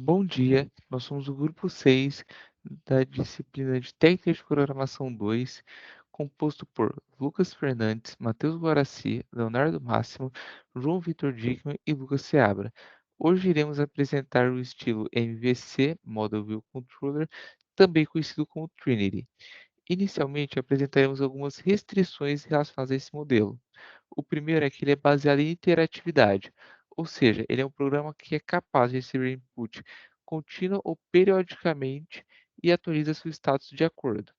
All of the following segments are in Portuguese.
Bom dia, nós somos o grupo 6 da disciplina de Técnica de Programação 2, composto por Lucas Fernandes, Matheus Guaraci, Leonardo Máximo, João Vitor Dickmann e Lucas Seabra. Hoje iremos apresentar o estilo MVC, Model View Controller, também conhecido como Trinity. Inicialmente, apresentaremos algumas restrições relacionadas a esse modelo. O primeiro é que ele é baseado em interatividade, ou seja, ele é um programa que é capaz de receber input contínua ou periodicamente e atualiza seu status de acordo.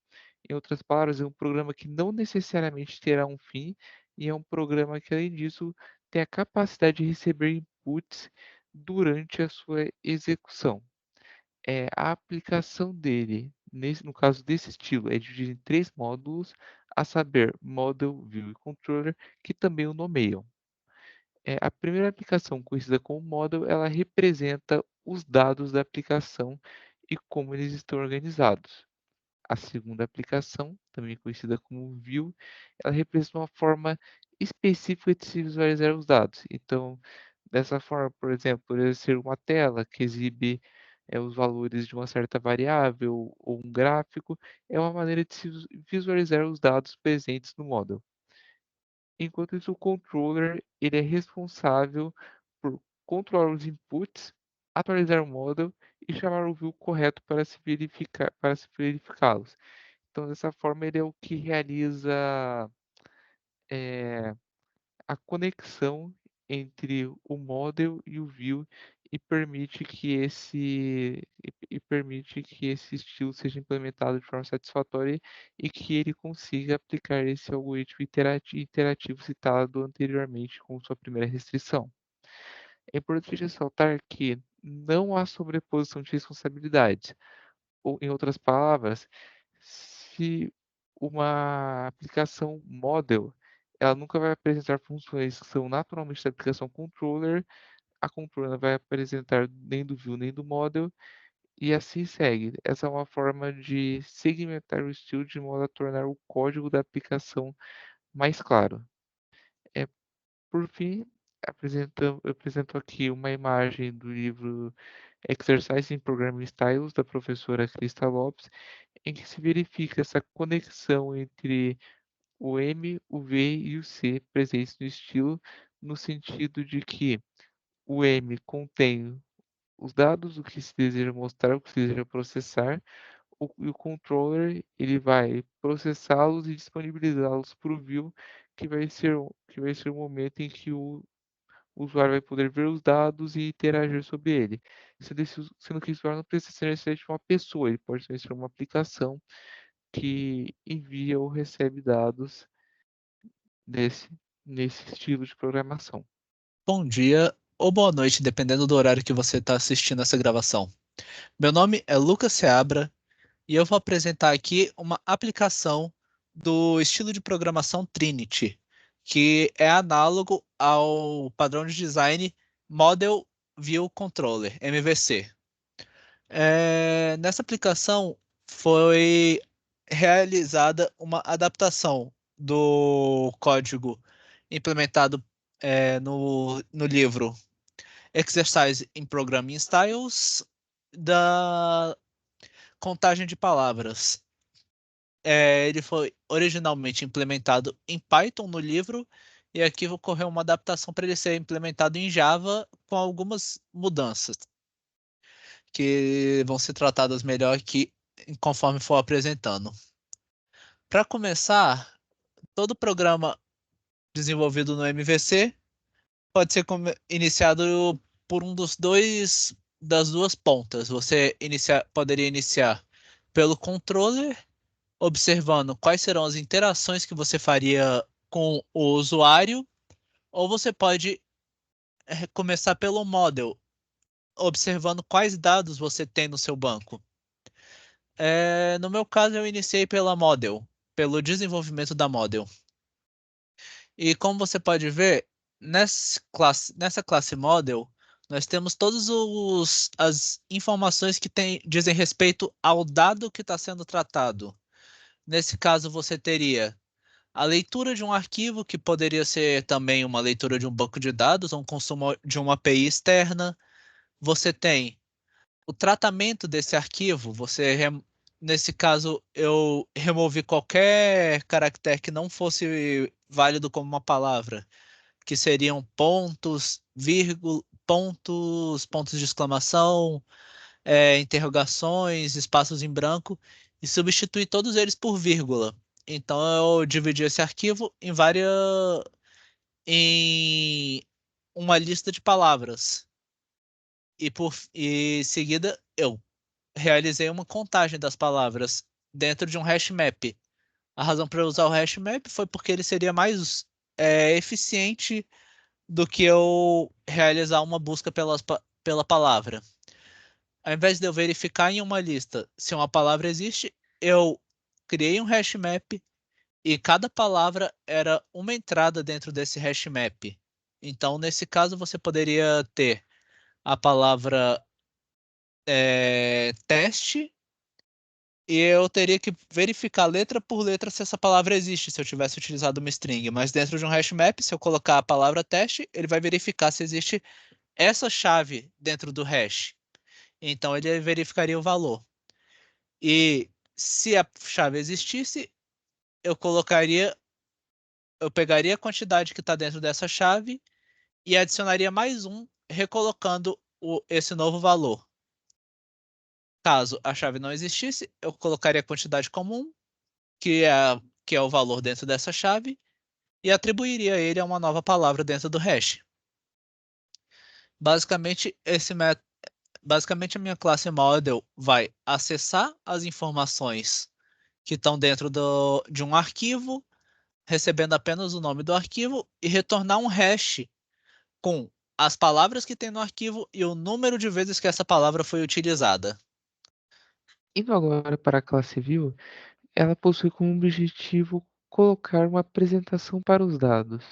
Em outras palavras, é um programa que não necessariamente terá um fim e é um programa que, além disso, tem a capacidade de receber inputs durante a sua execução. A aplicação dele, no caso desse estilo, é dividido em três módulos, a saber, Model, View e Controller, que também o nomeiam. A primeira aplicação, conhecida como Model, ela representa os dados da aplicação e como eles estão organizados. A segunda aplicação, também conhecida como View, ela representa uma forma específica de se visualizar os dados. Então, dessa forma, por exemplo, poderia ser uma tela que exibe os valores de uma certa variável ou um gráfico, é uma maneira de se visualizar os dados presentes no model. Enquanto isso, o controller ele é responsável por controlar os inputs, atualizar o model e chamar o view correto para se verificá-los. Então, dessa forma, ele é o que realiza eh, a conexão entre o model e o view e permite que esse estilo seja implementado de forma satisfatória e que ele consiga aplicar esse algoritmo interativo citado anteriormente com sua primeira restrição. É importante ressaltar que não há sobreposição de responsabilidades. Ou, em outras palavras, se uma aplicação model, ela nunca vai apresentar funções que são naturalmente da aplicação controller, a controller não vai apresentar nem do view nem do model, e assim segue. Essa é uma forma de segmentar o estilo de modo a tornar o código da aplicação mais claro. É, por fim, eu apresento aqui uma imagem do livro Exercise in Programming Styles, da professora Crista Lopes, em que se verifica essa conexão entre o M, o V e o C presentes no estilo, no sentido de que o M contém os dados, o que se deseja mostrar, o que se deseja processar, e o controller ele vai processá-los e disponibilizá-los para o view, que vai ser o momento em que o usuário vai poder ver os dados e interagir sobre ele. Sendo que o usuário não precisa ser necessariamente uma pessoa, ele pode ser uma aplicação que envia ou recebe dados nesse, nesse estilo de programação. Bom dia ou boa noite, dependendo do horário que você está assistindo essa gravação. Meu nome é Lucas Seabra e eu vou apresentar aqui uma aplicação do estilo de programação Trinity, que é análogo ao padrão de design Model View Controller, MVC. Nessa aplicação foi realizada uma adaptação do código implementado no livro Exercise in Programming Styles da contagem de palavras. Ele foi originalmente implementado em Python no livro e aqui ocorreu uma adaptação para ele ser implementado em Java com algumas mudanças que vão ser tratadas melhor aqui conforme for apresentando. Para começar, todo programa desenvolvido no MVC pode ser iniciado por um dos dois das duas pontas. Você poderia iniciar pelo controller, observando quais serão as interações que você faria com o usuário, ou você pode começar pelo model, observando quais dados você tem no seu banco. No meu caso, eu iniciei pela model, pelo desenvolvimento da model. E como você pode ver, nessa classe model, nós temos todas as informações que dizem respeito ao dado que está sendo tratado. Nesse caso, você teria a leitura de um arquivo, que poderia ser também uma leitura de um banco de dados, ou um consumo de uma API externa. Você tem o tratamento desse arquivo, nesse caso, eu removi qualquer caractere que não fosse válido como uma palavra, que seriam pontos, vírgula, pontos de exclamação, interrogações, espaços em branco, e substituí todos eles por vírgula. Então eu dividi esse arquivo em uma lista de palavras. E seguida eu realizei uma contagem das palavras dentro de um hash map. A razão para eu usar o hash map foi porque ele seria mais eficiente do que eu realizar uma busca pela palavra. Ao invés de eu verificar em uma lista se uma palavra existe, eu criei um hash map e cada palavra era uma entrada dentro desse hash map. Então, nesse caso, você poderia ter a palavra teste e eu teria que verificar letra por letra se essa palavra existe, se eu tivesse utilizado uma string. Mas dentro de um hash map, se eu colocar a palavra teste, ele vai verificar se existe essa chave dentro do hash. Então ele verificaria o valor. E se a chave existisse, eu colocaria, eu pegaria a quantidade que está dentro dessa chave e adicionaria mais um, recolocando esse novo valor. Caso a chave não existisse, eu colocaria a quantidade comum, que é o valor dentro dessa chave, e atribuiria ele a uma nova palavra dentro do hash. Basicamente, basicamente a minha classe model vai acessar as informações que estão dentro de um arquivo, recebendo apenas o nome do arquivo e retornar um hash com as palavras que tem no arquivo e o número de vezes que essa palavra foi utilizada. Indo agora para a classe View, ela possui como objetivo colocar uma apresentação para os dados.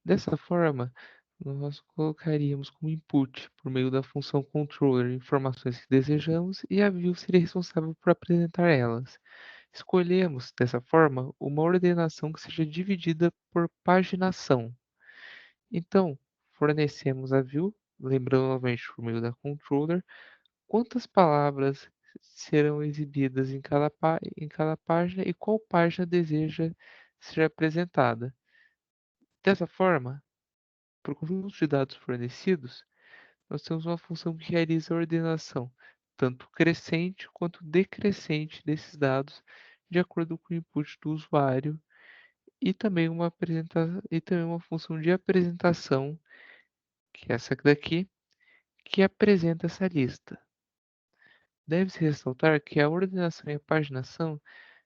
Dessa forma, nós colocaríamos como input, por meio da função controller, informações que desejamos e a view seria responsável por apresentar elas. Escolhemos, dessa forma, uma ordenação que seja dividida por paginação. Então, fornecemos a view, lembrando novamente por meio da controller, quantas palavras serão exibidas em cada página e qual página deseja ser apresentada. Dessa forma, para o conjunto de dados fornecidos, nós temos uma função que realiza a ordenação, tanto crescente quanto decrescente desses dados, de acordo com o input do usuário, e também uma função de apresentação, que é essa daqui, que apresenta essa lista. Deve-se ressaltar que a ordenação e a paginação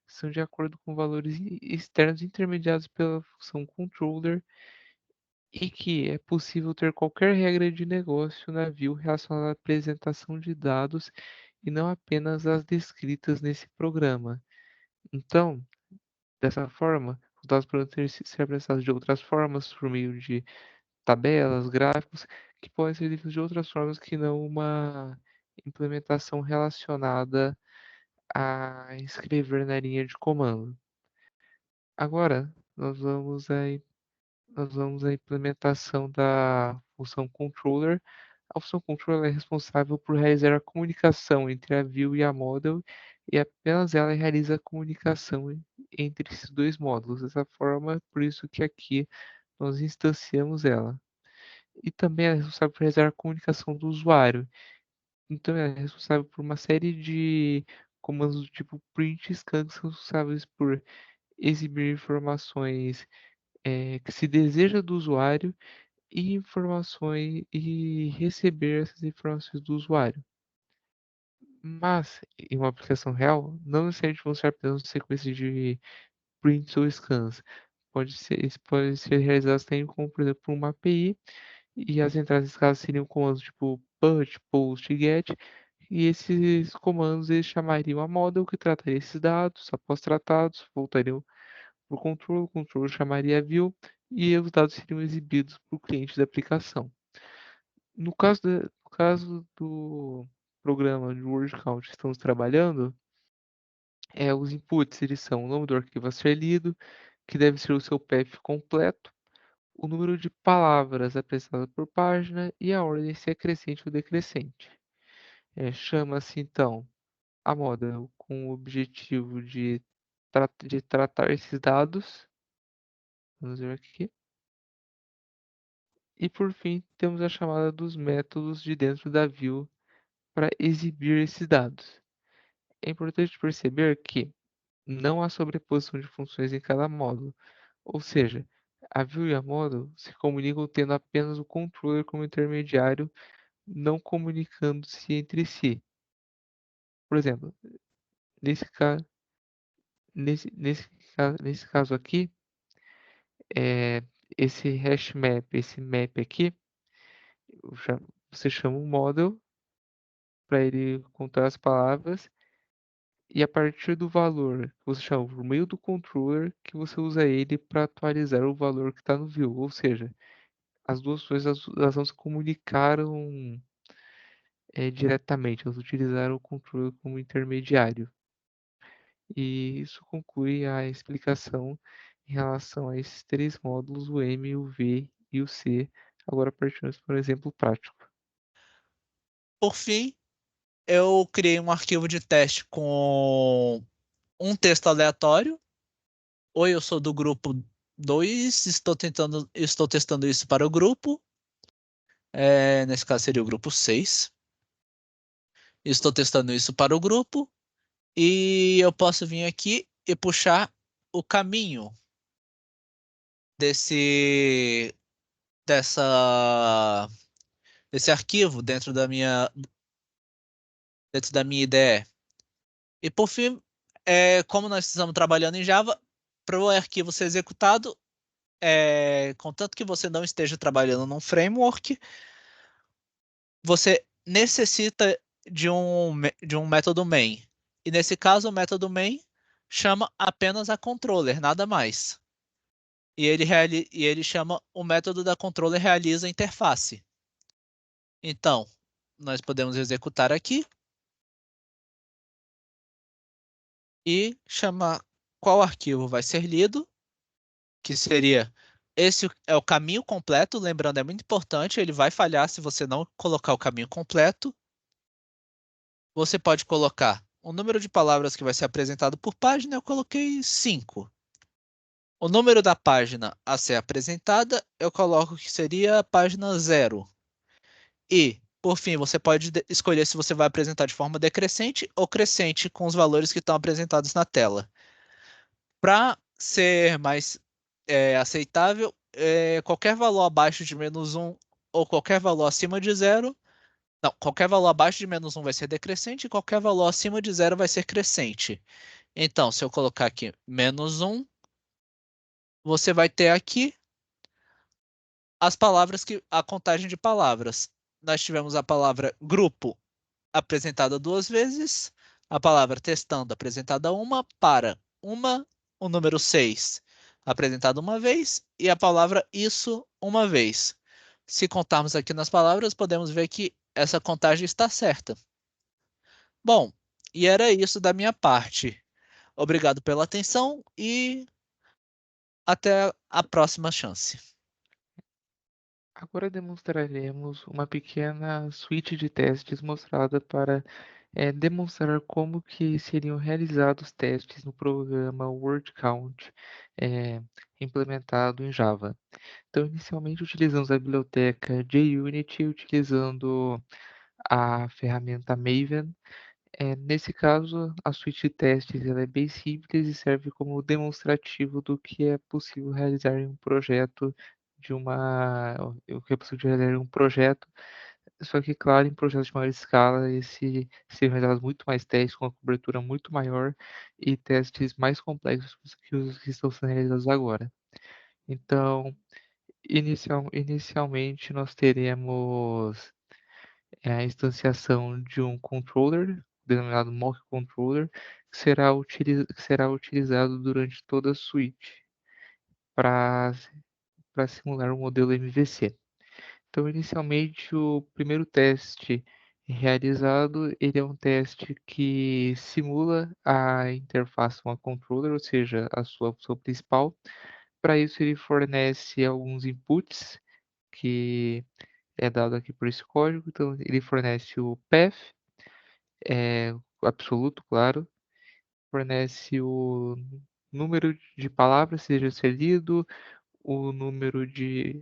são de acordo com valores externos intermediados pela função controller e que é possível ter qualquer regra de negócio na view relacionada à apresentação de dados e não apenas as descritas nesse programa. Então, dessa forma, os dados podem ser apresentados de outras formas, por meio de tabelas, gráficos, que podem ser definidos de outras formas que não uma implementação relacionada a escrever na linha de comando. Agora, nós vamos à implementação da função controller. A função controller é responsável por realizar a comunicação entre a view e a model, e apenas ela realiza a comunicação entre esses dois módulos. Dessa forma, por isso que aqui nós instanciamos ela. E também é responsável por realizar a comunicação do usuário. Então, é responsável por uma série de comandos do tipo print e scan, que são responsáveis por exibir informações que se deseja do usuário e informações e receber essas informações do usuário. Mas, em uma aplicação real, não necessariamente vão ser apenas uma sequência de prints ou scans. Isso pode ser realizado também como, por exemplo, por uma API, e as entradas nesse caso seriam comandos tipo put, post e get, e esses comandos eles chamariam a model que trataria esses dados, após tratados, voltariam para o controle chamaria a view e os dados seriam exibidos para o cliente da aplicação. No caso do programa de word count que estamos trabalhando, os inputs eles são o nome do arquivo a ser lido, que deve ser o seu path completo, o número de palavras apresentadas por página e a ordem se é crescente ou decrescente. Chama-se então a model com o objetivo de tratar esses dados. Vamos ver aqui. E por fim, temos a chamada dos métodos de dentro da view para exibir esses dados. É importante perceber que não há sobreposição de funções em cada módulo, ou seja, a view e a model se comunicam tendo apenas o controller como intermediário, não comunicando-se entre si. Por exemplo, nesse caso, nesse caso aqui, é, esse hash map, esse map aqui, você chama um model para ele contar as palavras e a partir do valor que você chama por meio do controller que você usa ele para atualizar o valor que está no view, ou seja, as duas coisas elas não se comunicaram diretamente, elas utilizaram o controller como intermediário. E isso conclui a explicação em relação a esses três módulos, o M, o V e o C. Agora partimos para um exemplo prático. Por fim, eu criei um arquivo de teste com um texto aleatório. Oi, eu sou do grupo 2, estou testando isso para o grupo. Nesse caso seria o grupo 6. Estou testando isso para o grupo e eu posso vir aqui e puxar o caminho desse dessa desse arquivo dentro da minha IDE. E por fim, como nós estamos trabalhando em Java, para o arquivo ser executado, contanto que você não esteja trabalhando num framework, você necessita de um método main. E nesse caso, o método main chama apenas a controller, nada mais. E ele chama o método da controller realiza a interface. Então, nós podemos executar aqui e chamar qual arquivo vai ser lido, que seria esse é o caminho completo, lembrando, é muito importante, ele vai falhar se você não colocar o caminho completo. Você pode colocar o número de palavras que vai ser apresentado por página, eu coloquei 5. O número da página a ser apresentada, eu coloco que seria a página 0. E, por fim, você pode escolher se você vai apresentar de forma decrescente ou crescente com os valores que estão apresentados na tela. Para ser mais aceitável, qualquer valor abaixo de -1 ou qualquer valor acima de 0. Não, qualquer valor abaixo de -1 vai ser decrescente e qualquer valor acima de 0 vai ser crescente. Então, se eu colocar aqui -1, você vai ter aqui a contagem de palavras. Nós tivemos a palavra grupo apresentada 2 vezes, a palavra testando apresentada uma, o número 6 apresentado uma vez e a palavra isso uma vez. Se contarmos aqui nas palavras, podemos ver que essa contagem está certa. Bom, e era isso da minha parte. Obrigado pela atenção e até a próxima chance. Agora demonstraremos uma pequena suíte de testes mostrada para demonstrar como que seriam realizados testes no programa word count implementado em Java. Então, inicialmente utilizamos a biblioteca JUnity, utilizando a ferramenta Maven. Nesse caso, a suíte de testes ela é bem simples e serve como demonstrativo do que é possível realizar em um projeto o que é possível realizar em um projeto, só que, claro, em projetos de maior escala, seriam realizados muito mais testes, com uma cobertura muito maior e testes mais complexos que os que estão sendo realizados agora. Então, inicialmente, nós teremos a instanciação de um controller, denominado mock controller, que será utilizado durante toda a suite para simular o modelo MVC. Então, inicialmente, o primeiro teste realizado, ele é um teste que simula a interface com a controller, ou seja, a sua opção principal. Para isso, ele fornece alguns inputs que é dado aqui por esse código. Então, ele fornece o path, absoluto, claro, fornece o número de palavras que seja ser lido,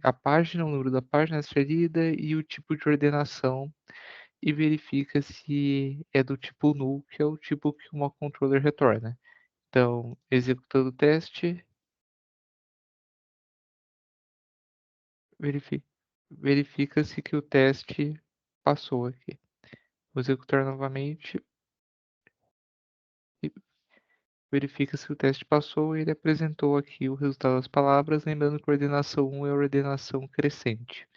a página, o número da página a ser lida e o tipo de ordenação e verifica se é do tipo null, que é o tipo que o mock controller retorna. Então, executando o teste, verifi- verifica-se que o teste passou aqui. Vou executar novamente e verifica se o teste passou e ele apresentou aqui o resultado das palavras, lembrando que a ordenação 1 é a ordenação crescente.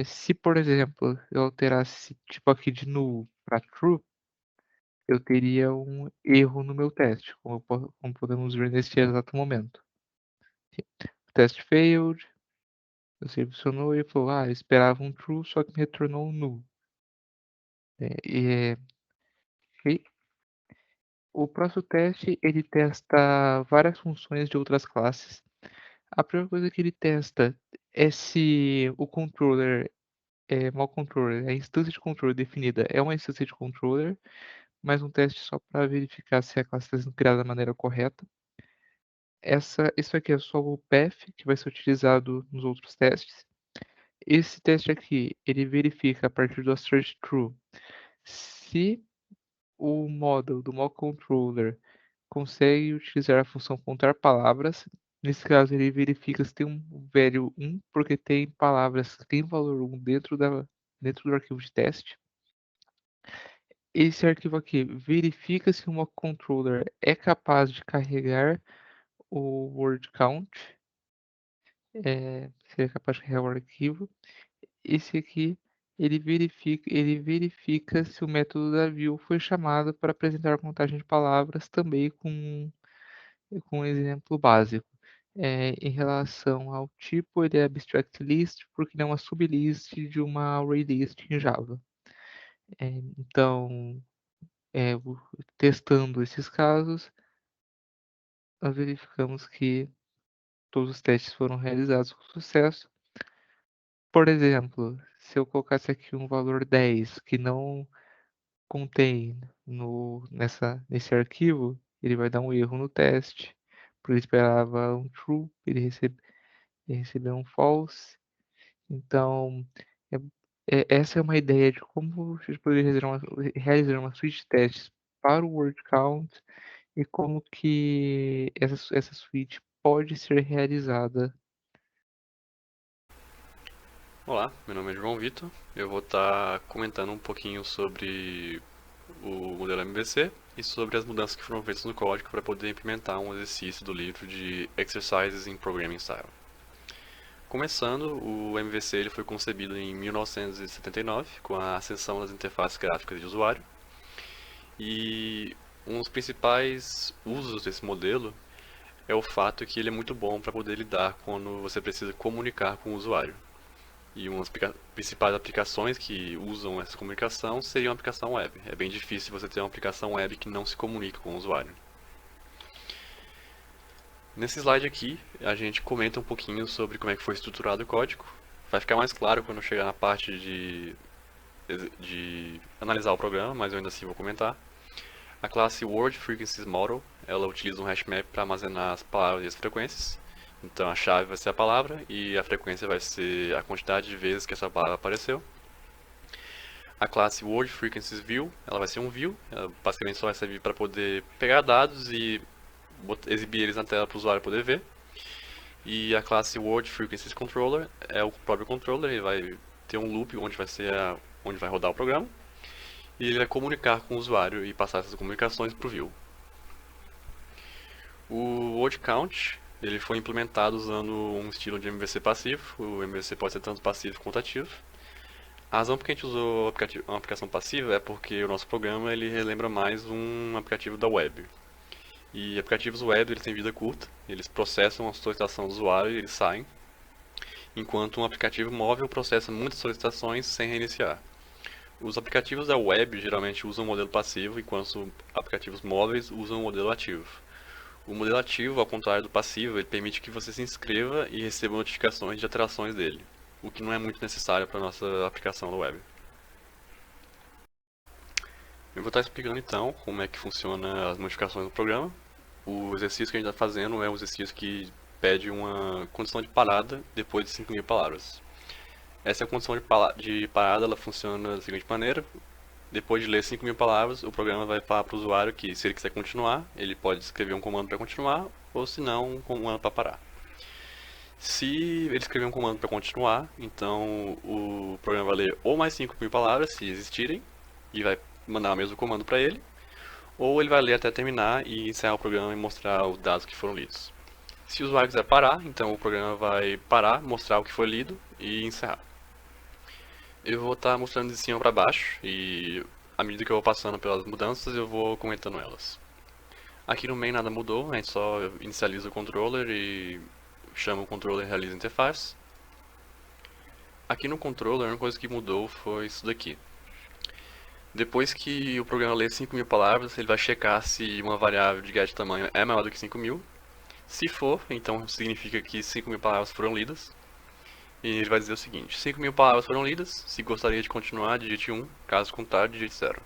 Se, por exemplo, eu alterasse tipo aqui de null para true, eu teria um erro no meu teste, como podemos ver neste exato momento. O teste failed, eu selecionou e falou, eu esperava um true, só que me retornou um null. Ok? O próximo teste, ele testa várias funções de outras classes. A primeira coisa que ele testa é se o controller mal controller, a instância de controller definida é uma instância de controller, mais um teste só para verificar se a classe está sendo criada da maneira correta. Isso aqui é só o path que vai ser utilizado nos outros testes. Esse teste aqui, ele verifica a partir do assert true se o model do mock controller consegue utilizar a função contar palavras. Nesse caso, ele verifica se tem um value 1, porque tem palavras que têm valor 1 dentro do arquivo de teste. Esse arquivo aqui verifica se o mock controller é capaz de carregar o word count, se é capaz de carregar o arquivo. Esse aqui ele verifica se o método da view foi chamado para apresentar a contagem de palavras também com um exemplo básico. Em relação ao tipo, ele é abstract list porque ele é uma sublist de uma array list em Java. Então, testando esses casos, nós verificamos que todos os testes foram realizados com sucesso. Por exemplo, se eu colocasse aqui um valor 10 que não contém nesse arquivo, ele vai dar um erro no teste, porque ele esperava um true, ele recebeu um false. Então, essa é uma ideia de como a gente poderia realizar uma suite de testes para o word count e como que essa suite pode ser realizada. Olá, meu nome é João Vitor. Eu vou estar comentando um pouquinho sobre o modelo MVC e sobre as mudanças que foram feitas no código para poder implementar um exercício do livro de Exercises in Programming Style. Começando, o MVC ele foi concebido em 1979 com a ascensão das interfaces gráficas de usuário e um dos principais usos desse modelo é o fato que ele é muito bom para poder lidar quando você precisa comunicar com o usuário. E umas principais aplicações que usam essa comunicação seriam a aplicação web. É bem difícil você ter uma aplicação web que não se comunique com o usuário. Nesse slide aqui, a gente comenta um pouquinho sobre como é que foi estruturado o código. Vai ficar mais claro quando chegar na parte de analisar o programa, mas eu ainda assim vou comentar. A classe Word Frequencies Model, ela utiliza um hashmap para armazenar as palavras e as frequências. Então a chave vai ser a palavra e a frequência vai ser a quantidade de vezes que essa palavra apareceu. A classe Word Frequencies View, ela vai ser um view, ela basicamente só vai servir para poder pegar dados e exibir eles na tela para o usuário poder ver. E a classe Word Frequencies Controller é o próprio controller, ele vai ter um loop onde onde vai rodar o programa. E ele vai comunicar com o usuário e passar essas comunicações para o view. O word count ele foi implementado usando um estilo de MVC passivo. O MVC pode ser tanto passivo quanto ativo. A razão por que a gente usou uma aplicação passiva é porque o nosso programa ele relembra mais um aplicativo da web. E aplicativos web eles têm vida curta, eles processam a solicitação do usuário e eles saem, enquanto um aplicativo móvel processa muitas solicitações sem reiniciar. Os aplicativos da web geralmente usam o modelo passivo, enquanto aplicativos móveis usam o modelo ativo. O modelo ativo, ao contrário do passivo, ele permite que você se inscreva e receba notificações de alterações dele, o que não é muito necessário para a nossa aplicação da web. Eu vou estar explicando então como é que funciona as modificações do programa. O exercício que a gente está fazendo é um exercício que pede uma condição de parada depois de 5.000 palavras. Essa condição de parada ela funciona da seguinte maneira. Depois de ler 5.000 palavras, o programa vai falar para o usuário que, se ele quiser continuar, ele pode escrever um comando para continuar, ou se não, um comando para parar. Se ele escrever um comando para continuar, então o programa vai ler ou mais 5.000 palavras, se existirem, e vai mandar o mesmo comando para ele, ou ele vai ler até terminar e encerrar o programa e mostrar os dados que foram lidos. Se o usuário quiser parar, então o programa vai parar, mostrar o que foi lido e encerrar. Eu vou estar mostrando de cima para baixo e à medida que eu vou passando pelas mudanças eu vou comentando elas. Aqui no main nada mudou, a gente só inicializa o controller e chama o controller e realiza a interface. Aqui no controller a única coisa que mudou foi isso daqui. Depois que o programa lê 5.000 palavras, ele vai checar se uma variável de getTamanho é maior do que 5.000. Se for, então significa que 5.000 palavras foram lidas. E ele vai dizer o seguinte: 5.000 palavras foram lidas, se gostaria de continuar, digite 1, caso contrário, digite 0.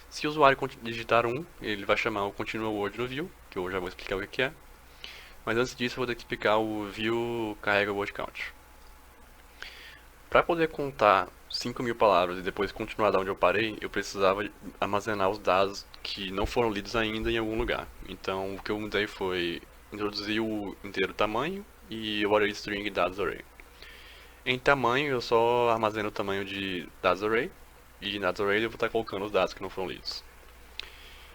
Se o usuário digitar 1, ele vai chamar o Continue Word no view, que eu já vou explicar o que é. Mas antes disso eu vou ter que explicar o view carrega word count. Para poder contar 5.000 palavras e depois continuar da onde eu parei, eu precisava armazenar os dados que não foram lidos ainda em algum lugar. Então o que eu mudei foi introduzir o inteiro tamanho e o array string e dados array. Em tamanho, eu só armazeno o tamanho de dados array, e em dados array eu vou estar colocando os dados que não foram lidos.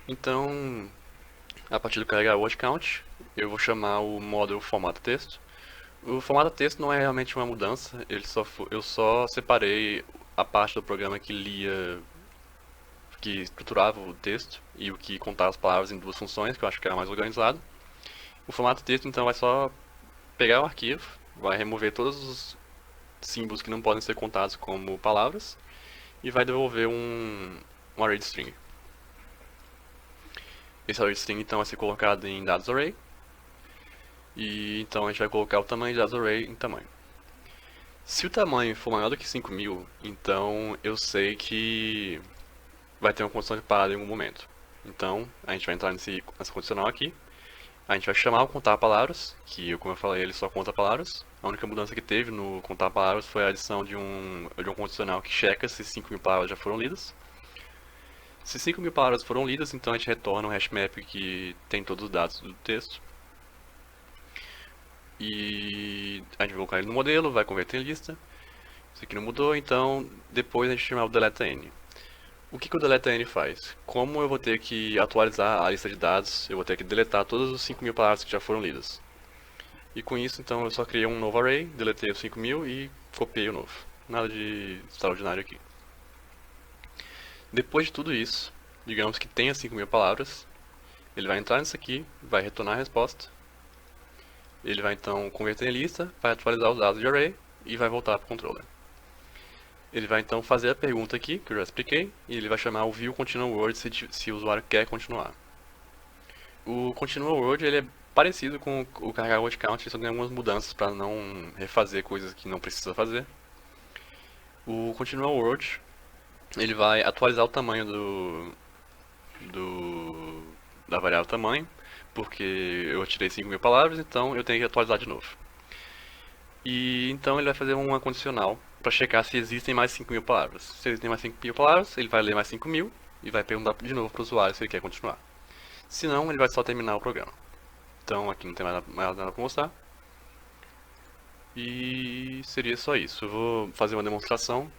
Então, a partir do carregar word count, eu vou chamar o módulo formata texto. O formata texto não é realmente uma mudança, eu só separei a parte do programa que lia, que estruturava o texto e o que contava as palavras em duas funções, que eu acho que era mais organizado. O formato texto então vai só pegar o arquivo, vai remover todos os símbolos que não podem ser contados como palavras e vai devolver um array de string. Esse array de string então vai ser colocado em dados array e então a gente vai colocar o tamanho de dados array em tamanho. Se o tamanho for maior do que 5.000, então eu sei que vai ter uma condição de parada em algum momento. Então a gente vai entrar nessa condicional aqui. A gente vai chamar o contar palavras, que como eu falei, ele só conta palavras. A única mudança que teve no contar palavras foi a adição de um condicional que checa se 5.000 palavras já foram lidas. Se 5.000 palavras foram lidas, então a gente retorna um hashmap que tem todos os dados do texto. E a gente vai colocar ele no modelo, vai converter em lista. Isso aqui não mudou, então depois a gente chama o deleta_n. O que o deleta_n faz? Como eu vou ter que atualizar a lista de dados, eu vou ter que deletar todas as 5.000 palavras que já foram lidas. E com isso, então, eu só criei um novo array, deletei os 5.000 e copiei o novo. Nada de extraordinário aqui. Depois de tudo isso, digamos que tenha 5.000 palavras, ele vai entrar nisso aqui, vai retornar a resposta. Ele vai então converter em lista, vai atualizar os dados de array e vai voltar para o controller. Ele vai então fazer a pergunta aqui, que eu já expliquei, e ele vai chamar o view continue word se o usuário quer continuar. O continue word ele é parecido com o carregar word count, ele só tem algumas mudanças para não refazer coisas que não precisa fazer. O continue word ele vai atualizar o tamanho da variável tamanho, porque eu tirei 5.000 palavras, então eu tenho que atualizar de novo. E então ele vai fazer uma condicional para checar se existem mais 5.000 palavras. Se existem mais 5.000 palavras, ele vai ler mais 5.000 e vai perguntar de novo para o usuário se ele quer continuar. Se não, ele vai só terminar o programa. Então aqui não tem mais nada para mostrar. E seria só isso. Eu vou fazer uma demonstração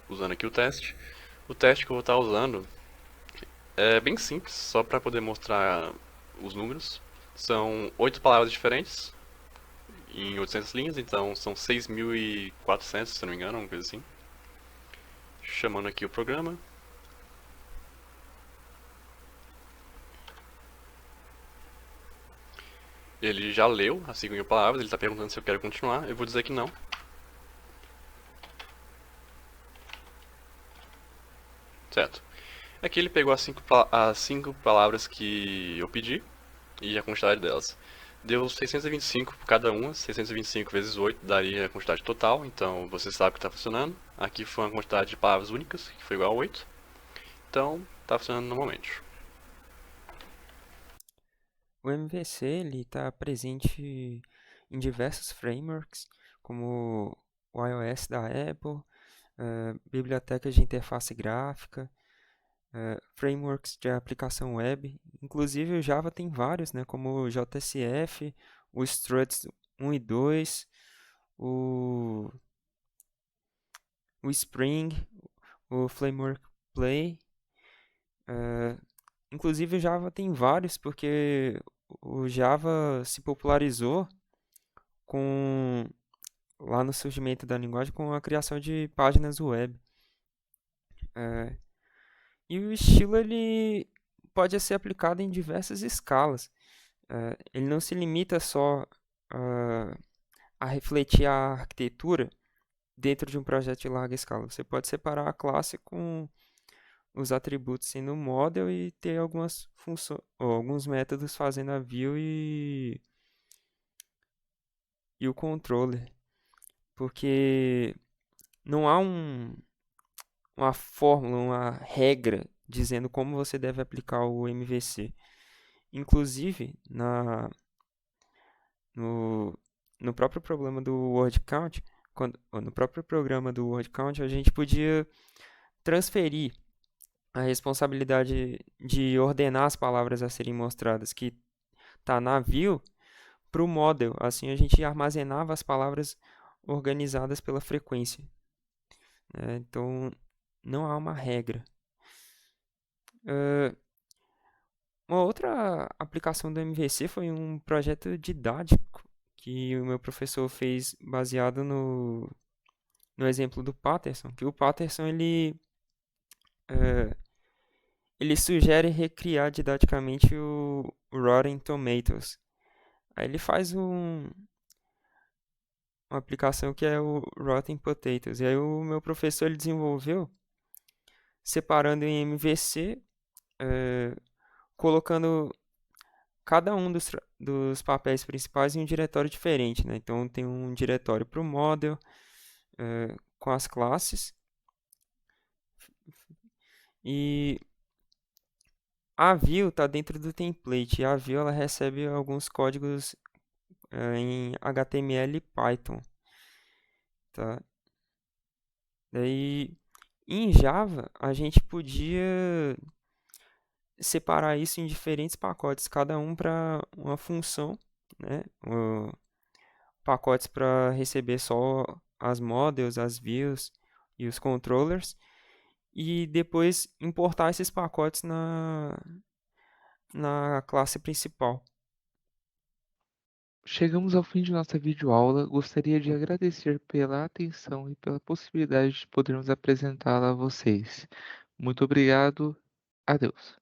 usando aqui o teste. O teste que eu vou estar usando é bem simples, só para poder mostrar os números. São 8 palavras diferentes em 800 linhas, então são 6.400, se não me engano, uma coisa assim. Chamando aqui o programa. Ele já leu as 5.000 palavras, ele está perguntando se eu quero continuar, eu vou dizer que não. Certo. Aqui ele pegou as 5 palavras que eu pedi e a quantidade delas. Deu 625 por cada uma, 625 vezes 8 daria a quantidade total, então você sabe que está funcionando. Aqui foi uma quantidade de palavras únicas, que foi igual a 8. Então, está funcionando normalmente. O MVC ele está presente em diversos frameworks, como o iOS da Apple, bibliotecas de interface gráfica, frameworks de aplicação web. Inclusive o Java tem vários, né, como o JSF, o Struts 1 e 2, o Spring, o Framework Play. Inclusive o Java tem vários, porque o Java se popularizou lá no surgimento da linguagem com a criação de páginas web. E o estilo ele pode ser aplicado em diversas escalas. Ele não se limita só a refletir a arquitetura dentro de um projeto de larga escala. Você pode separar a classe com os atributos sendo model e ter algumas funções, ou alguns métodos fazendo a view e o controller. Porque não há uma fórmula, uma regra dizendo como você deve aplicar o MVC. Inclusive, no próprio problema do word count, no próprio programa do word count, a gente podia transferir a responsabilidade de ordenar as palavras a serem mostradas, que está na view, para o model. Assim a gente armazenava as palavras organizadas pela frequência. Então, não há uma regra. Uma outra aplicação do MVC foi um projeto didático que o meu professor fez baseado no exemplo do Patterson, que o Patterson ele sugere recriar didaticamente o Rotten Tomatoes. Aí ele faz uma aplicação que é o Rotten Potatoes. E aí o meu professor ele desenvolveu separando em MVC, colocando cada um dos papéis principais em um diretório diferente, né? Então tem um diretório para o model, com as classes, e a view está dentro do template. E a view ela recebe alguns códigos em HTML e Python, tá? Daí em Java a gente podia separar isso em diferentes pacotes, cada um para uma função, né? Pacotes para receber só as models, as views e os controllers, e depois importar esses pacotes na classe principal. Chegamos ao fim de nossa videoaula. Gostaria de agradecer pela atenção e pela possibilidade de podermos apresentá-la a vocês. Muito obrigado. Adeus.